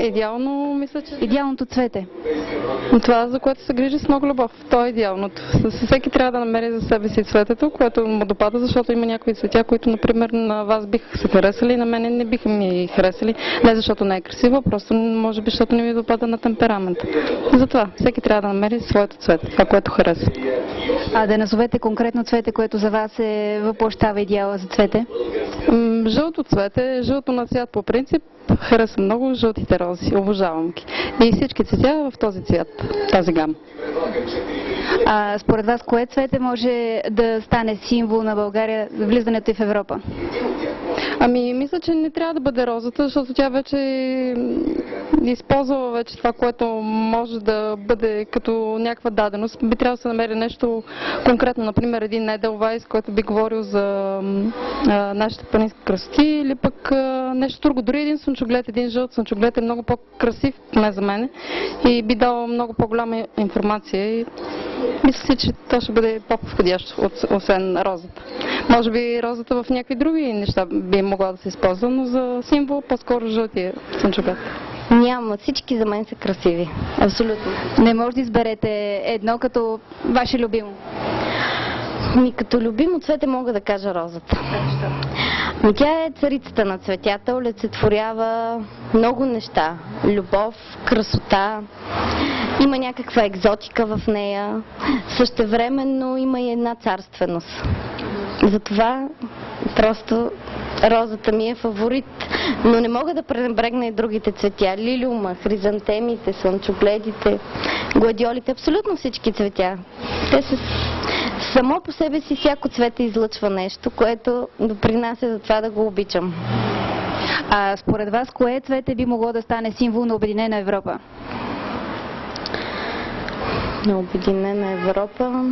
Идеално, мисля, че Идеалното цвете. това, за което се грижи с много любов. То е идеалното. Всеки трябва да намери за себе си цветето, което му допада, защото има някои цветя, които, например, на вас биха се харесали, на мен не биха ми харесали. Не защото не е красиво, просто може би, защото не ми допада на темперамента. Затова всеки трябва да намери своето цвете, това, което харесва. А да назовете конкретно цвете, което за вас въплъщава идеала за цвете? Жълто цвете, жълто на цвят по принцип. Харесвам много жълтите рози, обожавам ги. И всички цветя в този цвят, тази гама. А според вас, кое цвете може да стане символ на България за влизането и в Европа? Мисля, че не трябва да бъде розата, защото тя вече използва вече това, което може да бъде като някаква даденост. Би трябвало да се намери нещо конкретно, например един Edelweiss, който би говорил за нашите планински красоти, или пък нещо друго. Дори един слънчоглед, един жълт слънчоглед е много по-красив, поне за мен, и би дал много по-голяма информация. И мисля си, че то ще бъде по-подходящо, освен розата. Може би розата в някакви други неща би могла да се използва, но за символ по-скоро жълтия слънчоглед. Няма, всички за мен са красиви. Абсолютно. Не може да изберете едно като ваше любимо? Като любимо цвете мога да кажа розата. Тя е царицата на цветята, олицетворява много неща. Любов, красота, има някаква екзотика в нея. Същевременно има и една царственост. Затова просто розата ми е фаворит, но не мога да пренебрегна и другите цветя. Лилиума, хризантемите, слънчогледите, гладиолите, абсолютно всички цветя. Те са само по себе си, всяко цвете излъчва нещо, което допринася за това да го обичам. А според вас, кое цвете би могло да стане символ на Обединена Европа? На Обединена Европа...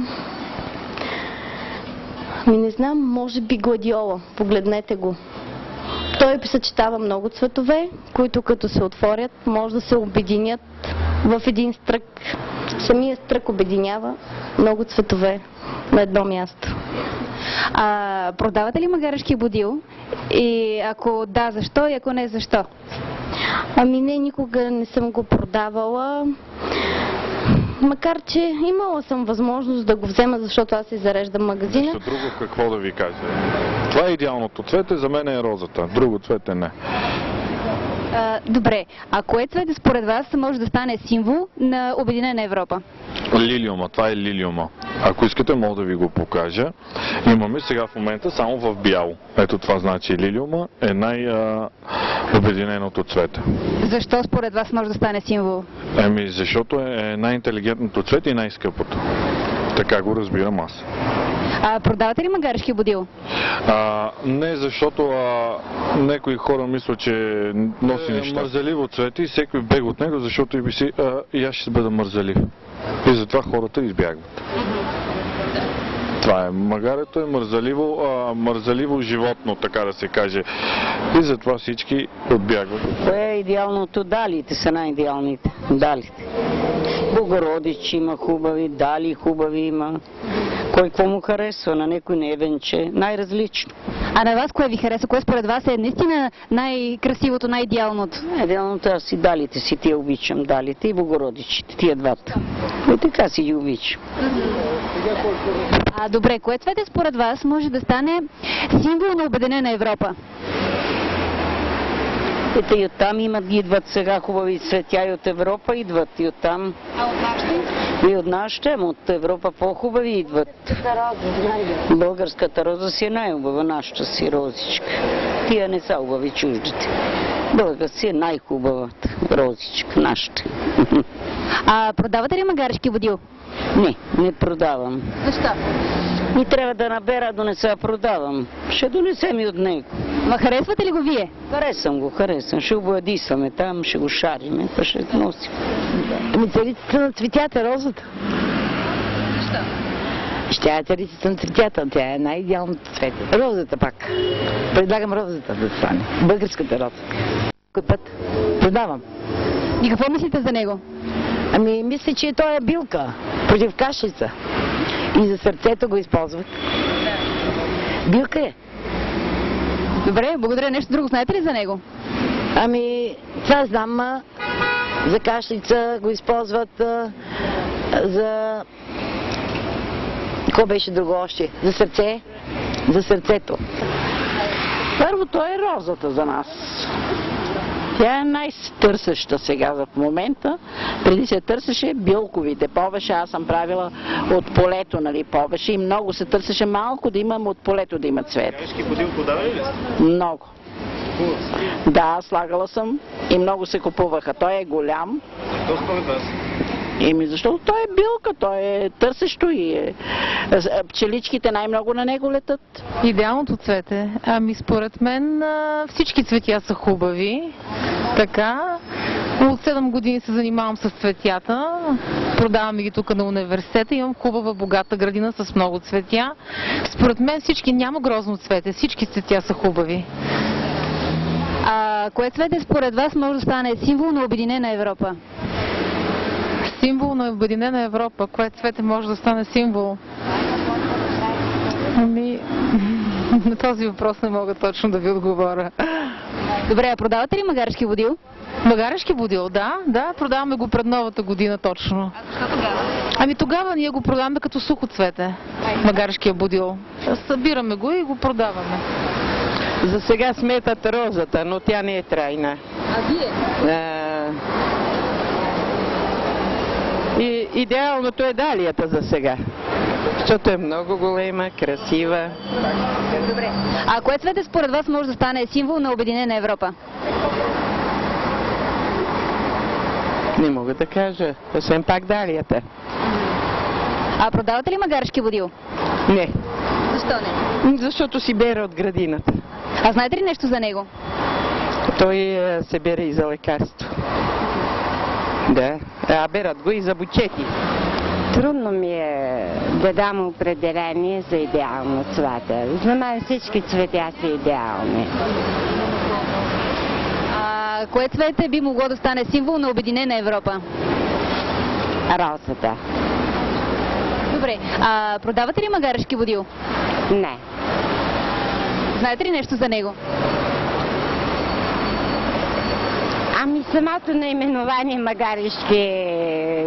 не знам, може би гладиола. Погледнете го. Той съчетава много цветове, които като се отворят, може да се обединят в един стрък. Самия стрък обединява много цветове на едно място. А продавате ли магарешки будил? И ако да, защо? И ако не, защо? Не, никога не съм го продавала. Макар, че имала съм възможност да го взема, защото аз се зареждам магазина. Нещо друго какво да ви кажа? Това е идеалното цвете, за мен е розата. Друго цвете не. Добре, а кое цвете според вас може да стане символ на Обединена Европа? Лилиума, това е лилиума. Ако искате, мога да ви го покажа. Имаме сега в момента само в бяло. Ето това значи лилиума е най-обединеното цвете. Защо според вас може да стане символ? Защото е най-интелигентното цвете и най-скъпото. Така го разбирам аз. А продавате ли магарешки будил? Не, защото някои хора мислят, че носи неща. Мързеливо цвете и всеки бега от него, защото и си, и аз ще бъда мързелив. И затова хората избягват. Това е. Магарето е мързеливо животно, така да се каже. И затова всички отбягват. Кое е идеалното? Далите са най-идеалните. Далите. Богородич има хубави, дали хубави има. Кой какво му харесва, на някой не е венче. Най-различно. А на вас кое ви харесва? Кое според вас е наистина най-красивото, най-идеалното? Идеалното аз и далите си тия обичам. Далите и богородичите, тия двата. И така си ги обичам. Добре, кое цвете според вас може да стане символ на Обединена Европа? Ето и оттам идват сега хубави цветя и от Европа идват и оттам. А от нашите? И от нашите, ама от Европа по-хубави идват. Българската роза си е най-хубава, нашата си розичка. Тия не са хубави чуждите. Българска си е най-хубавата розичка, нашата. А продавате ли магарешки будил? Не продавам. Защо? Ми трябва да набера, донеса да продавам. Ще донесем и от него. Ма харесвате ли го вие? Харесвам го. Ще го боядисваме там, ще го шариме, па ще го носим. Царицата на цветята, розата. Защо? Тя е царицата на цветята, тя е най-идеалното цвете. Розата пак. Предлагам розата да стане. Българската роза. Кой път продавам. И какво мислите за него? Мисля, че той е билка. Против кашлица. И за сърцето го използват. Билка е. Добре, благодаря. Нещо друго знаете ли за него? Ами, това знам, за кашлица го използват, за... Какво беше друго още? За сърце? За сърцето. Първото е розата за нас. Тя е най-търсеща сега в момента. Преди се търсеше билковите повеше. Аз съм правила от полето, нали, повеше и много се търсеше малко да имам от полето да има цвет. Грешки будил подавали ли сте? Много. Да, слагала съм и много се купуваха. Той е голям. Защо според вас? Защото той е билка, той е търсещо и пчеличките най-много на него летат. Идеалното цвете? Ами според мен всички цветя са хубави. Така. От 7 години се занимавам с цветята. Продаваме ги тук на университета. Имам хубава, богата градина с много цветя. Според мен всички няма грозно цвете. Всички цветя са хубави. А кое цвете според вас може да стане символ на Обединена Европа? Символ на Обединена Европа. Кое цвете може да стане символ? Ами, на този въпрос не мога точно да ви отговоря. Добре, а продавате ли магарешки водил? Магарешки водил, да, продаваме го пред новата година точно. А защо тогава? Ами тогава ние го продаваме като сухо цвете. Магарешкия будил. Събираме го и го продаваме. За сега сметат розата, но тя не е трайна. А вие? И идеалното е далията за сега. Защото е много голема, красива. Добре. А кое цвете според вас може да стане символ на Обединена Европа? Не мога да кажа. Освен пак далията. А продавате ли магарешки водил? Не. Защо не? Защото си бере от градината. А знаете ли нещо за него? Той се бере и за лекарство. Да. Берат го и за бучети. Трудно ми е да дам определение за идеално цвете. За мен всички цветя са идеални. А кое цвете би могло да стане символ на Обединена Европа? Розата. Добре. А продавате ли магарешки водил? Не. Знаете ли нещо за него? Ами самото наименование магарешки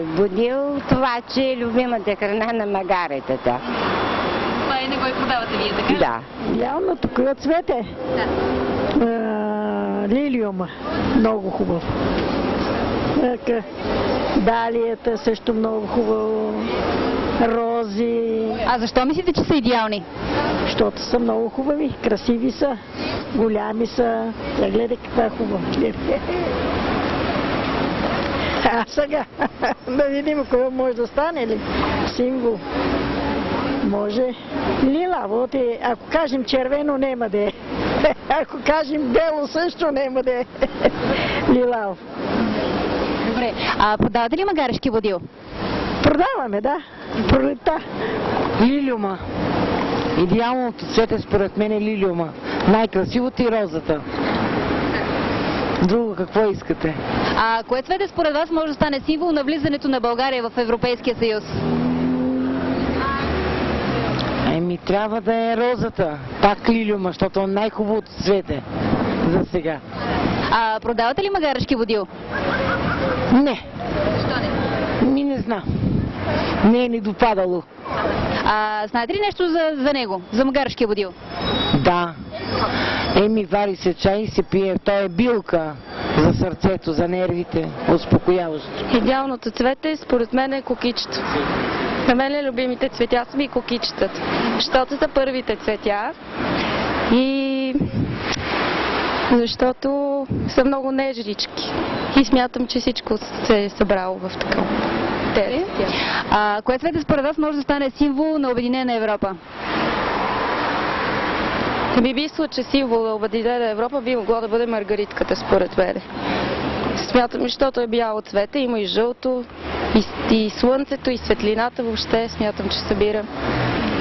будил, това, че е любимата храна на магаретата. Това и не го и продавате вие, така? Да. Идеалното кое цвете? Да. Лилиума. Много хубаво. Далията също много хубаво. Рози. А защо мислите, че са идеални? Защото са много хубави. Красиви са. Голями са. Я гледай каква хубава. А сега да видим кое може да стане ли. Символ. Може. Лила, вот е. Ако кажем червено, нема да е. Ако кажем бело, също нема да е. Лилаво. Добре. А продавате ли магарешки водил? Продаваме, да. Пролета. Лилиума. Идеалното цвете според мен е лилиума. Най-красивото и розата. Друго какво искате? А кое цвете според вас може да стане символ на влизането на България в Европейския съюз? Еми трябва да е розата. Пак лилиума, защото е най-хубавото цвете за сега. А продавате ли магарешки водил? Не. Защо не? Не знам. Не е ни допадало. А знаете ли нещо за него? За магарешкия водил? Да. Еми вари се чай и се пие. Той е билка за сърцето, за нервите. Успокояващо. Идеалното цвете според мен е кукичето. На мен любимите цветя са ми кукичетата, защото са първите цветя и защото са много нежнички и смятам, че всичко се е събрало в такова. А кое цвете според вас може да стане символ на Обединена Европа? Би мисля, че символ на Обединена Европа би могло да бъде маргаритката според мен. Смятам, защото е бяло цвете, има и жълто, и слънцето, и светлината въобще смятам, че събира.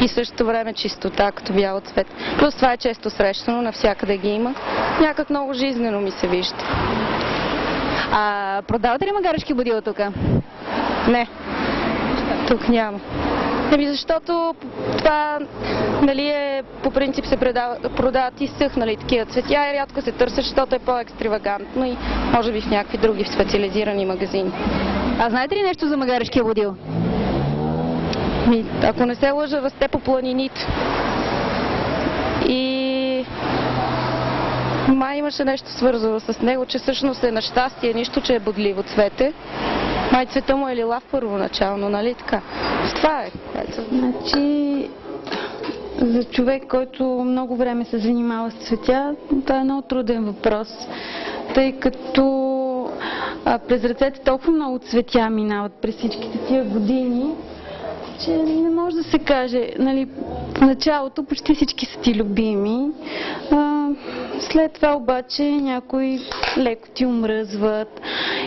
И същото време чистота, като бяло цвет. Плюс това е често срещано, навсякъде ги има. Някак много жизнено ми се вижда. А продавате ли магарешки водила тук? Не, тук няма. Защото това, нали, по принцип се продават изсъхнали такива цветя и рядко се търсят, защото е по-екстравагантно и може би в някакви други специализирани магазини. А знаете ли нещо за магарешкия водил? Ако не се лъжа, расте по планините. И май имаше нещо свързано с него, че всъщност е на щастие, нищо, че е бодливо цвете. Май цвета му е лилав първоначално, нали така? Това е. Значи, за човек, който много време се занимава с цветя, това е много труден въпрос, тъй като през ръцете толкова много цветя минават през всичките тия години, че не може да се каже, нали, в началото почти всички са ти любими, след това обаче някои леко ти омръзват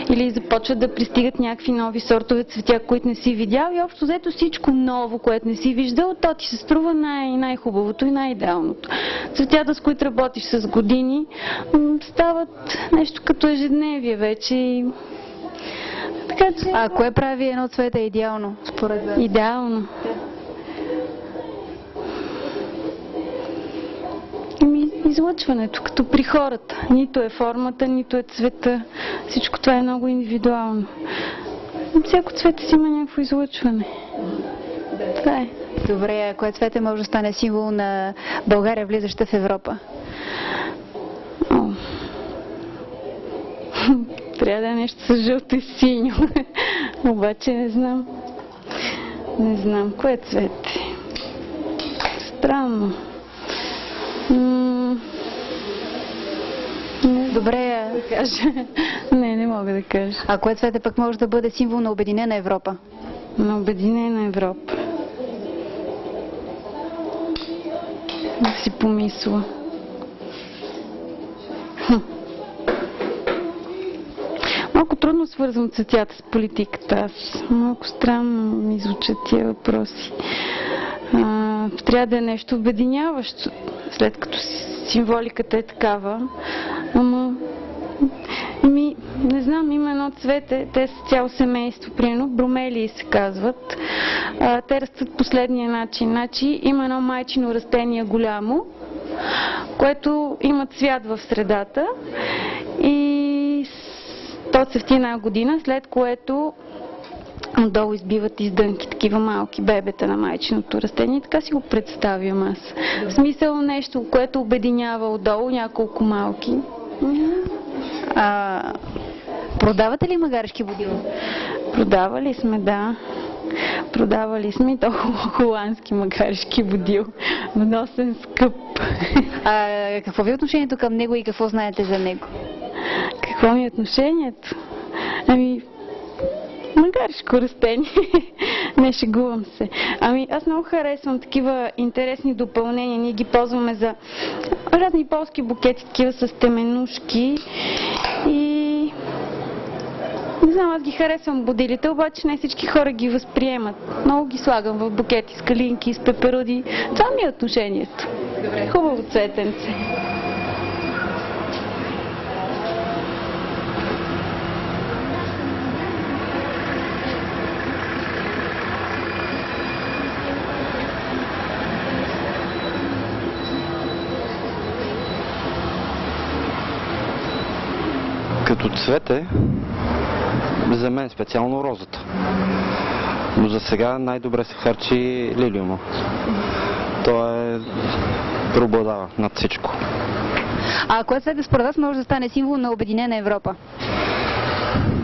или започват да пристигат някакви нови сортове цветя, които не си видял и общо взето всичко ново, което не си виждал, то ти се струва най-хубавото и най-идеалното. Цветята, с които работиш с години, стават нещо като ежедневие вече. Така, че... А кое прави едно цвете идеално, според вас? Идеално? Излъчването, като при хората. Нито е формата, нито е цвета. Всичко това е много индивидуално. Всяко цвете си има някакво излъчване. Това е. Добре, а кое цвете може да стане символ на България, влизаща в Европа? Трябва да е нещо с жълто и синьо. Обаче не знам. Не знам. Кое цвете? Странно. Добре, да кажа. Не мога да кажа. А кое цвете пък може да бъде символ на Обединена Европа? На Обединена Европа. Да си помисля. Малко трудно свързвам цветята с политиката. Аз малко странно ми звучат тия въпроси. Трябва да е нещо обединяващо, след като символиката е такава. Ама, не знам, има едно цвете, те са цяло семейство, примерно, бромелии се казват. Те растат последния начин. Значи, има едно майчино растение голямо, което има цвят в средата и то цвети една година, след което отдолу избиват издънки, такива малки бебета на майчиното растение. Така си го представям аз. В смисъл нещо, което обединява отдолу няколко малки. Продавате ли магарешки водил? Продавали сме, да. Продавали сме и то холандски магарешки водил. Вносен скъп. Какво ви е отношението към него и какво знаете за него? Какво ми е отношението? Магарешко растение. Не, шегувам се. Аз много харесвам такива интересни допълнения. Ние ги ползваме за разни полски букети, такива с теменушки. И не знам, аз ги харесвам будилите, обаче не всички хора ги възприемат. Много ги слагам в букети с калинки, с пеперуди. Това ми е отношението. Хубаво цветенце. Като цвете, за мен специално розата. Но за сега най-добре се харчи лилиума. Той преобладава над всичко. А кое цвете според вас може да стане символ на Обединена Европа?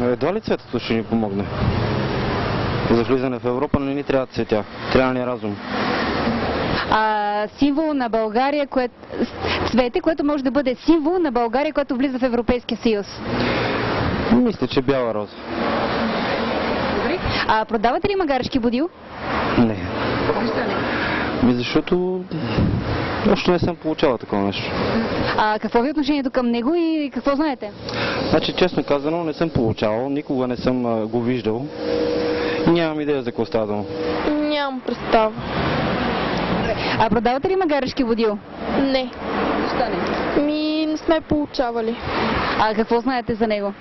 Едва ли цветето ще ни помогне? За влизане в Европа не ни трябва цветя. Трябва ни разум. Символ на България, цвете, което може да бъде символ на България, която влиза в Европейския съюз? Мисля, че бяла роза. Добре. Продавате ли магарешки будил? Не. Защото още не съм получавал такова нещо. Какво ви е отношението към него и какво знаете? Значи, честно казано, не съм получавал, никога не съм го виждал. Нямам идея за какво става дума. Нямам представа. Продавате ли магарешки водил? Не. Защо не? Не сме получавали. Какво знаете за него?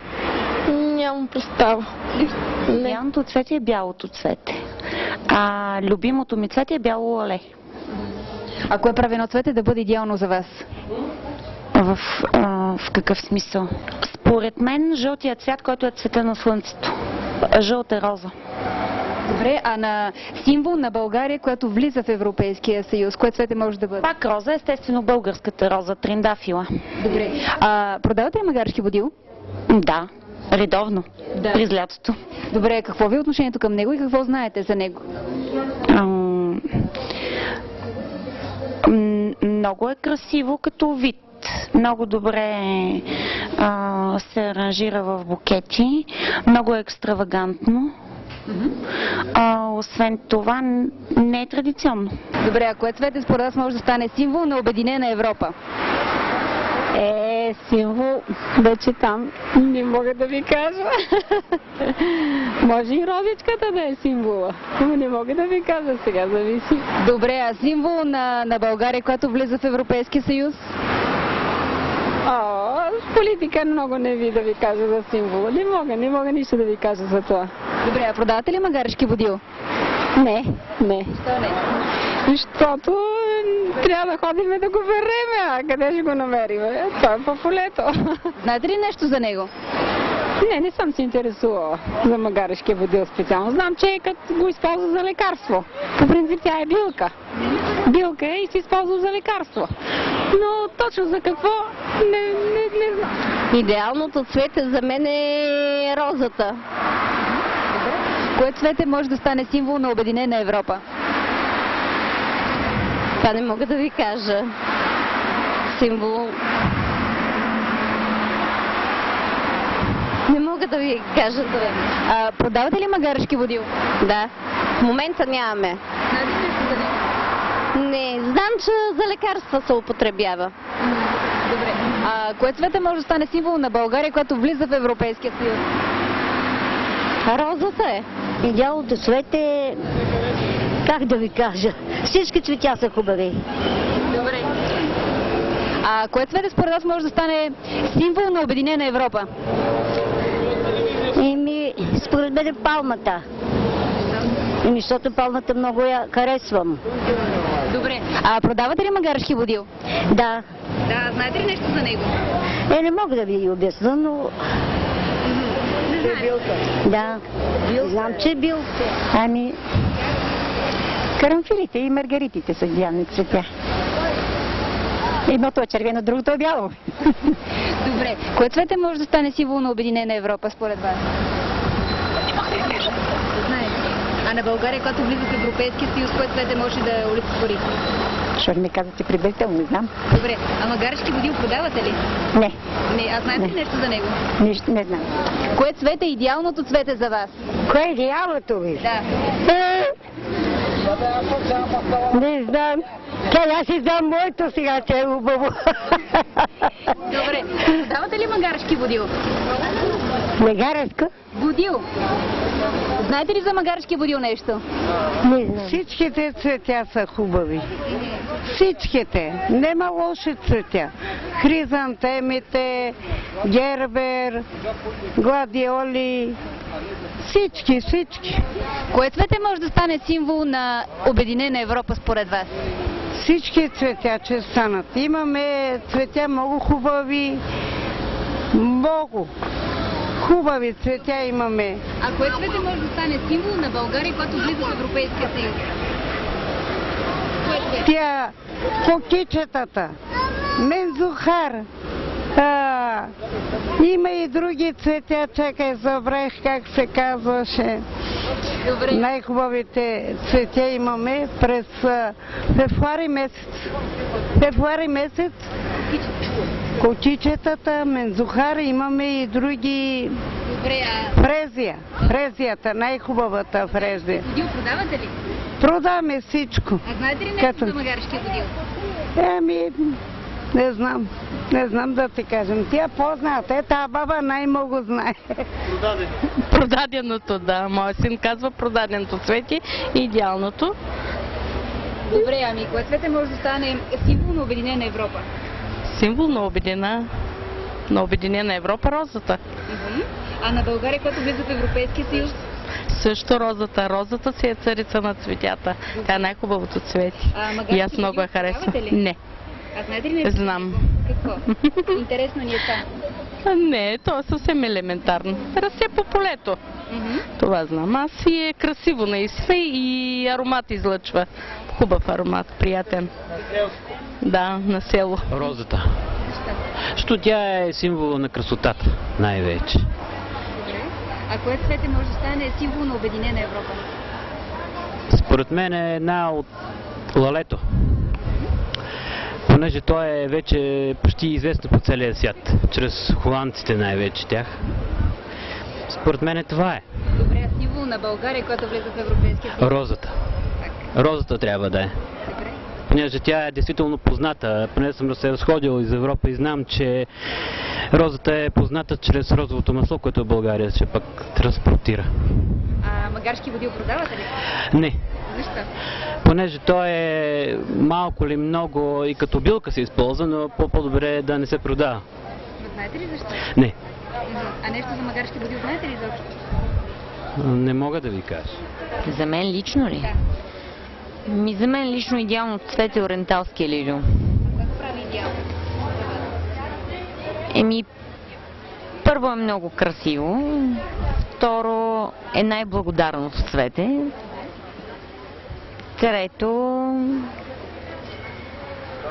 Нямам представа. Идеалното цвете е бялото цвете. А любимото ми цвете е бяло лале. А кое прави едно цвете да бъде идеално за вас? В какъв смисъл? Според мен жълтият цвят, който е цвета на слънцето. Жълта роза. Добре, а на символ на България, която влиза в Европейския съюз, кое цвете може да бъде? Пак роза, естествено българската роза, трендафила. Добре. А продавате ли магарешки водил? Да, редовно. Да. През лятото. Добре, какво ви е отношението към него и какво знаете за него? Много е красиво като вид. Много добре се аранжира в букети. Много е екстравагантно. Освен това, не е традиционно. Добре, а кое цвете според вас може да стане символ на обединена Европа? Символ, вече там не мога да ви кажа. Може и розичката да е символа, но не мога да ви кажа сега, зависи. Добре, а символ на България, която влиза в Европейския съюз? С политика много не ви да ви кажа за символа. Не мога нищо да ви кажа за това. Добре, а продавате ли магарешки водил? Не. Защо не? Защото трябва да ходим да го береме, а къде ще го намерим? Това е по полето. Знаете ли нещо за него? Не съм се интересувала за магарешкия водил специално. Знам, че като го използва за лекарство. По принцип тя е билка. Билка е и се използва за лекарство. Но точно за какво не знам. Идеалното цвете за мен е розата. Кое цвете може да стане символ на обединена Европа? Това не мога да ви кажа. Символ... Не мога да ви кажа това. Продавате ли магарешки водил? Да. В момента нямаме. Не, знам, че за лекарства се употребява. Добре. Кое цвете може да стане символ на България, която влиза в Европейския съюз? Розата е. Идеалното цвете, как да ви кажа, всички цветя са хубави. Добре. Кое цвете според вас може да стане символ на обединена Европа? Според мен е палмата. Защото палмата много я харесвам. Добре. Продавате ли магарешки водил? Да. Да, знаете ли нещо за него? Не мога да ви обясня, но... Не билка. Да. Знам, че е билка. Карамфилите и маргаритите са идеални цветя. Едното е червено, другото е бяло. Добре. Кое цвете може да стане символ на обединена Европа според вас? Знаете. А на България, когато влиза в Европейския съюз, кое цвете може да олицетвори? Що ми казвате приблизително, не знам. Добре. магарешки водил продавате ли? Не. А знаете ли нещо за него? Нищо не знам. Кое цвете е идеалното цвете за вас? Кое е идеалното ви? Да. Не знам. Аз си знам моето сега, че е хубаво. Добре. Продавате ли магарешки водил? Магарешка? Водил. Знаете ли за магарешки водил нещо? Не знам. Всичките цветя са хубави. Всичките. Нема лоши цветя. Хризантемите, гербер, гладиоли. Всички. Кое цвете може да стане символ на обединена Европа според вас? Всички цветя ще станат. Имаме цветя много хубави. Много хубави цветя имаме. А кое цвете може да стане символ на България, която влиза в Европейския съюз? Тя, кокичетата, мензухар. Има и други цветя, чакай, забравих как се казваше. Добре. Най-хубавите цветя имаме през февруари месец. Кокичетата, мензухар, имаме и други. Добре, Фрезията, най-хубавата фрезия. Водил продавате ли? Продаваме всичко. А знаете ли нещо за магарешкия водил? Не знам да ти кажем. Тя познат. Тази баба най-много знае. Продаденото, да. Моят син казва продаденото цвете и идеалното. Добре, кое цвете може да стане символ на обединена Европа? Символ на обединена Европа розата. А на България, която влиза в Европейския съюз? Също розата. Розата си е царица на цветята. Тя е най-хубавото цвете. И аз много я харесвам. Не. А знаете ли нещо? Знам. Какво? Интересно ни е това. Не, то е съвсем елементарно. Расте по полето. Това знам. Аз и е красиво наистина и аромат излъчва. Хубав аромат, приятен. Да, на село. Розата. Защото тя е символ на красотата, най-вече. А кое цвете може да стане символ на Обединена Европа? Според мен е една от лалето. Понеже то е вече почти известно по целия свят, чрез холандците най-вече тях. Според мен това е. Добре, а символ на България, която влезе в Европейския съюз? Розата. Розата трябва да е. Добре. Понеже тя е действително позната. Поне съм се разходил из Европа и знам, че розата е позната чрез розовото масло, което в България ще пък транспортира. А магарски водил продавате ли? Не. Защо? Понеже то е малко ли много и като билка се използва, но по-добре е да не се продава. Но знаете ли защо? Не. А нещо за магарски водил знаете ли защо? Не мога да ви кажа. За мен лично ли? Да. За мен лично идеално цвете е ориенталския лилиум. Какво прави идеално? Първо е много красиво, второ е най-благодарното цвете, трето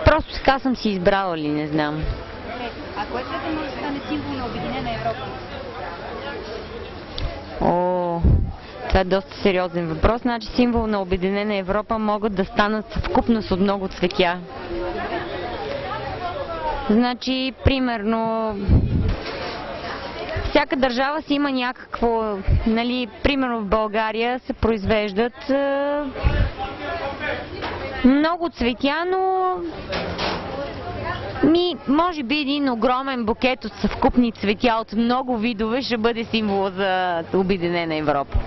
просто така съм си избрала ли, не знам. А кое цвете може да стане символ на Обединена Европа? Това е доста сериозен въпрос. Значи символ на Обединена Европа могат да станат съвкупност от много цветя. Значи, примерно, всяка държава си има някакво, примерно в България се произвеждат много цветя, но може би един огромен букет от съвкупни цветя от много видове ще бъде символ за Обединена Европа.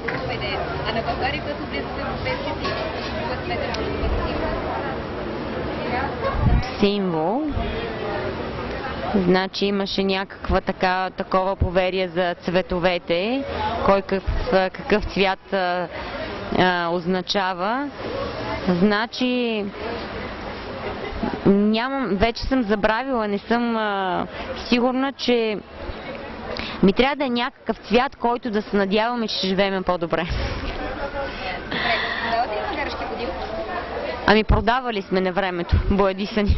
А на България, която влезе в Европейския съюз, кое цвете може да бъде символ? Значи имаше някаква такова поверие за цветовете, кой какъв цвят означава. Значи вече съм забравила, не съм сигурна, че ми трябва да е някакъв цвят, който да се надяваме, че ще живеем по-добре. Продавате ли магарски водил? Продавали сме на времето, боядисани.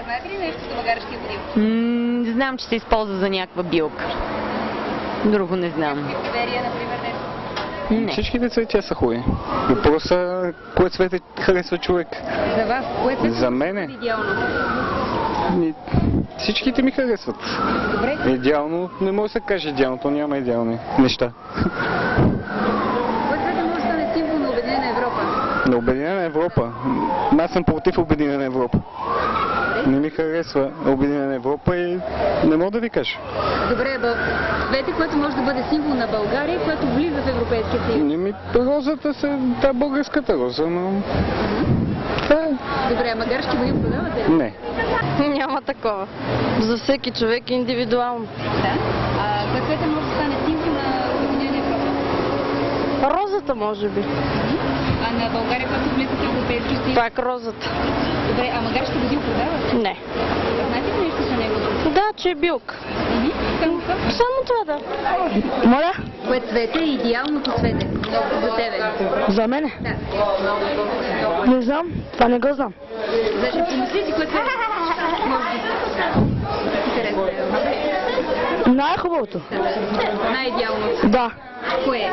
А знаете ли нещо за магарски водил? Знам, че се използва за някаква билка. Друго не знам. Сибирия, например, нещо? Не. Всичките цветя са хубави. Въпросът кое цвете харесва човек. За вас, кое цвете за мене? Идеално. Всичките ми харесват. Добре. Идеално, не може да се каже идеално, то няма идеални неща. Кое цвете може да стане символ на Обединена Европа? На Обединена Европа? Аз съм против Обединена Европа. Не ми харесва Обединена Европа и не мога да ви кажа. Добре, цвете, което може да бъде символ на България, което влиза в Европейския съюз. Розата е българската роза, но... Добре, а магарски водил продавате ли? Не. Няма такова. За всеки човек индивидуално. Да? А кое цвете може да стане символ на Обединена Европа? Розата, може би. А на България, която влиза в Европейския съюз? Пак розата. Добре, а магарски водил продавате? Не. Знаете ли нещо за него? Да, че е билка. Само това, да. Моля? Кое цвете е идеалното цвете за тебе? За мене? Да. Не знам, това не го знам. Значи помисли си кое цвете. Може би. Интересно. Най-хубавото. Най-идеалното. Да. Кое е?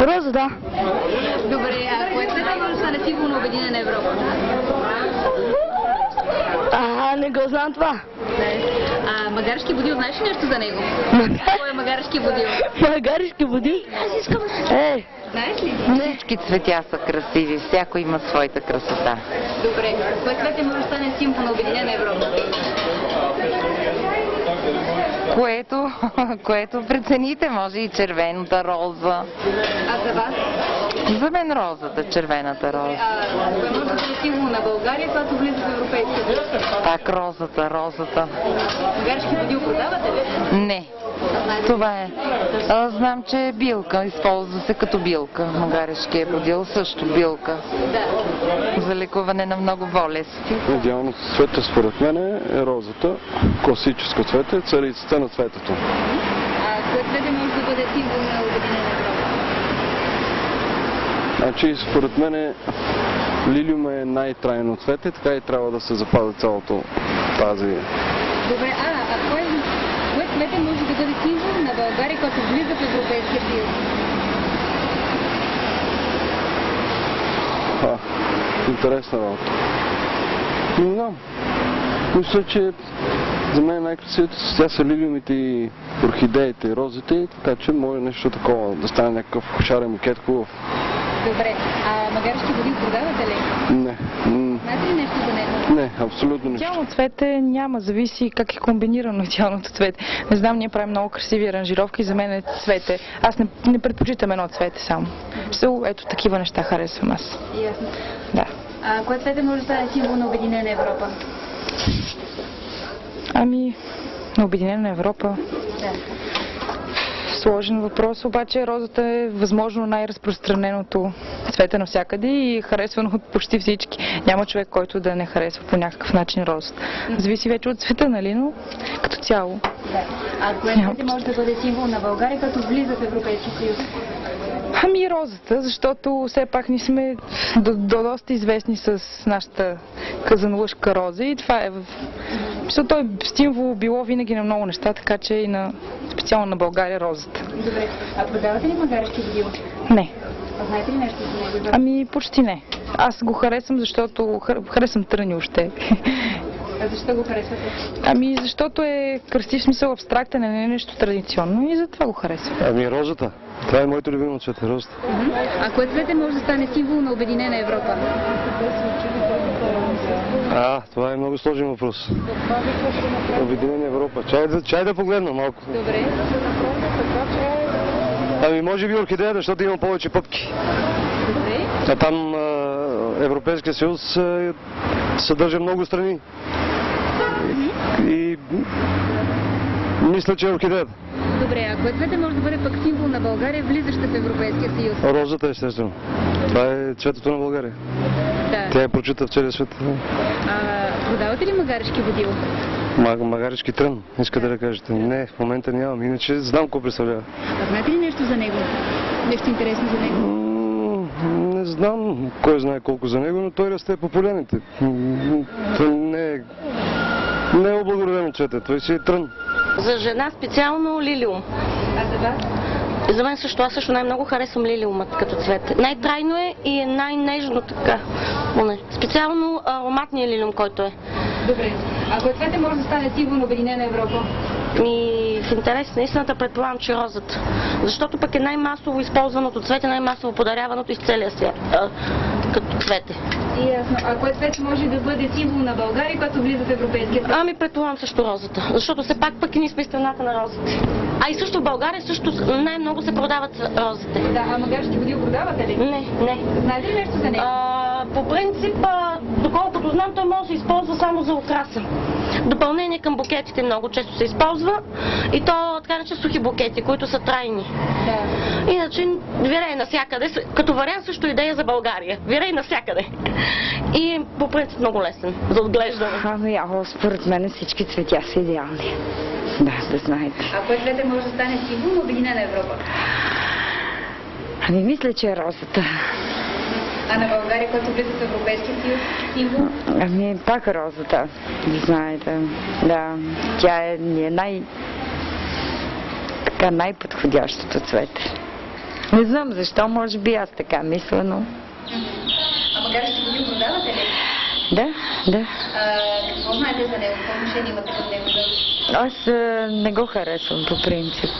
Роза, да. Добре, а кое цвете може да стане символ на Обединена Европа? Не го знам това. А магарски водил, знаеш ли нещо за него? Кой е магарски водил? Магарски водил? Аз искам да се... Знаеш ли? Всички цветя са красиви, всяко има своята красота. Добре, кое цвете може да стане символ на Обединена Европа? Което прецените, може и червената роза. А за вас? За мен розата, червената роза. Кое може да бъде символ на България, която влиза в Европейския съюз? Пак розата. Магарски водил продавате ли? Не. Това е. Знам, че е билка. Използва се като билка. Магарешкия будил също билка. За лекуване на много болести. Идеалното цвете според мен е розата. Класическо цвете, царицата на цветето. Кое цвете може да бъде символ на Обединена Европа? Значи, според мен лилиум е най-трайно цвете, така и трябва да се запази цялото тази. Добре, кое цвете може да бъде символ на България, който влиза в Европейския съюз? Интересна работа. Не знам. Мисля, че за мен най-красивите сега са лилиумите и орхидеите и розите, така че може нещо такова да стане някакъв шарен букет хубав. Добре, магарешки будил продавате ли? Не. Знаете ли нещо за него? Не, абсолютно нищо. Идеално цвете няма, зависи как е комбинирано идеалното цвете. Не знам, ние правим много красиви аранжировки, за мен е цвете. Аз не предпочитам едно цвете само. Ето такива неща харесвам аз. Ясно. Да. Кое цвете може да стане символ на Обединена Европа? На Обединена Европа? Да. Сложен въпрос, обаче розата е възможно най-разпространеното цвете навсякъде и е харесвано от почти всички. Няма човек, който да не харесва по някакъв начин розата. Зависи вече от цвета, нали, но като цяло. Да. Кое цвете може да бъде символ на България, като влиза в Европейския съюз? Розата, защото все пак ние сме доста известни с нашата казанлъшка роза и това е той е символ било винаги на много неща, така че и специално на България розата. Добре. Продавате ли магарешки будил? Не. Знаете ли нещо за него? Почти не. Аз го харесвам, защото харесвам тръни още. Защо го харесвате? Защото е красив, смисъл абстрактен, не е нещо традиционно и затова го харесвам. Розата. Това е моето любимо цвете, розата. Кое цвете може да стане символ на Обединена Европа? Това е много сложен въпрос. Обединена Европа. Чай да погледна малко. Добре. Може би орхидеята, защото има повече пъпки. Добре. Там Европейския съюз съдържа много страни. И мисля, че е орхидеята. Добре, кое цвете може да бъде пък символ на България, влизаща в Европейския съюз? Розата, естествено. Това е цветето на България. Да. Тя е прочита в целия свет. Продавате ли магарешки будил? Магарешки трън, иска да кажете. Не, в момента нямам, иначе знам какво представлява. Знаете ли нещо за него? Нещо интересно за него? Не знам кой знае колко за него, но той расте по поляните. Не е облагородено цвете, той си е трън. За жена специално лилиум. А за вас? За мен също, аз също най-много харесвам лилиумът като цвет. Най-трайно е и е най-нежно така. Специално ароматния лилиум, който е. Добре. Кое цвете може да стане символ на Обединена Европа? В интерес на истината предполагам, че розата. Защото пък е най-масово използваното цвете, най-масово подаряваното из целия свят. Като цвете. Ясно. Кое цвете може да бъде символ на България, когато влиза в Европейския съюз? Предполагам също розата. Защото все пак и ние сме страната на розите. И също в България също най-много се продават розите. Да, магарешки будил продавате ли? Не. Знаете ли нещо за него? По принцип, доколкото знам, той може да се използва само за украса. Допълнение към букетите много често се използва и то така нарече сухи букети, които са трайни. Да. Иначе вирее навсякъде, като вариант също идея за България. Вирее навсякъде. И по принцип много лесен за отглеждане. Според мен всички цветя са идеални. Да знаете. Кое цвете може да стане символ на Обединена Европа? Мисля, че е розата. На България, който влиза в Европейския съюз, символ? Пак розата, знаете. Да, тя е най-подходящото цвете. Не знам защо, може би аз така мисля, но... Магарешки будил продавате ли? Да. Какво знаете за него? Какво отношение имате към него? Аз не го харесвам по принцип.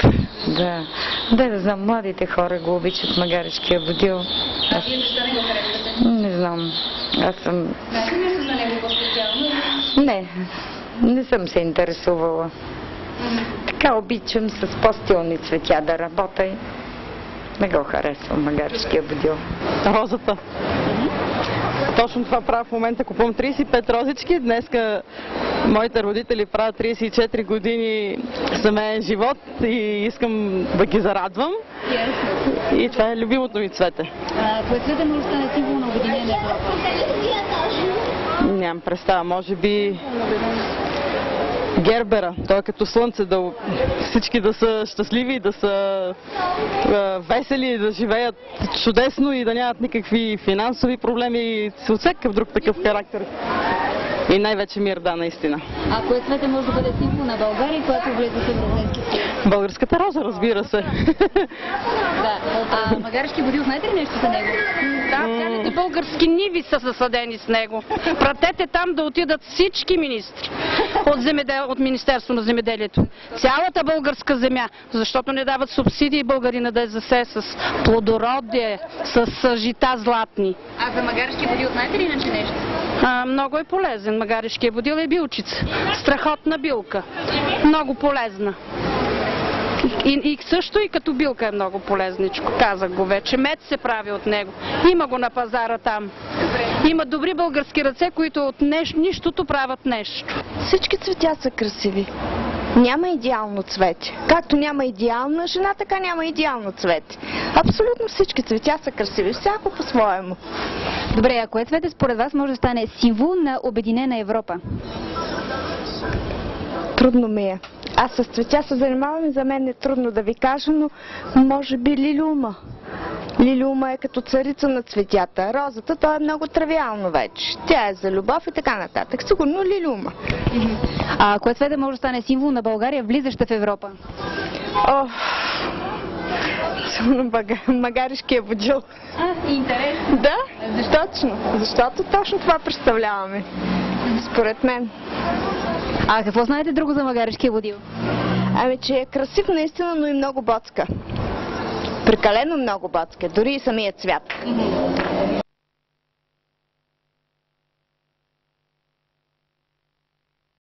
Да знам, младите хора го обичат магарешкия будил. Вие защо не го харесвате? Не знам. Знаете ли нещо за него по-специално? Не съм се интересувала. Така обичам с по-стилни цветя да работя и не го харесвам магарешкия будил. Розата. Точно това правя в момента. Купувам 35 розички. Днеска моите родители правят 34 години семейен живот и искам да ги зарадвам. И това е любимото ми цвете. Кое цвете може да стане символ на обединение на Европа? Нямам представа. Може би Гербера. Той е като слънце, всички да са щастливи, да са весели, да живеят чудесно и да нямат никакви финансови проблеми от всякакъв друг такъв характер. И най-вече мир, да, наистина. А кое цвете може да бъде символ на България, която влезе в Европейския съюз? Българската роза, разбира се. Да. Магарешки водил, знаете ли нещо за него? Да, цялите български ниви са засадени с него. Пратете там да отидат всички министри от Министерство на земеделието. Цялата българска земя, защото не дават субсидии българина да я засее с плодородие, с жита златни. А за магарешки водил, знаете ли иначе нещо? Много е полезен. Магарешкият водил е билчица. Страхотна билка. Много полезна. И също и като билка е много полезничко. Казах го вече. Мед се прави от него. Има го на пазара там. Има добри български ръце, които от нищото правят нещо. Всички цветя са красиви. Няма идеално цвете. Както няма идеална жена, така няма идеално цвете. Абсолютно всички цветя са красиви. Всяко по-своему. Добре, а кое цвете според вас може да стане символ на обединена Европа? Трудно ми е. Аз с цветя се занимавам и за мен е трудно да ви кажа, но може би лилиума. Лилиума е като царица на цветята. Розата, то е много тривиално вече. Тя е за любов и така нататък. Сигурно лилиума. А кое цвете може да стане символ на България, влизаща в Европа? Сигурно магарешкият водил. Интересно. Да, точно. Защото точно това представляваме. Според мен. А какво знаете друго за магарешкия водил? Ами, че е красив наистина, но и много боцка. Прекалено много боцка, дори и самият цвят.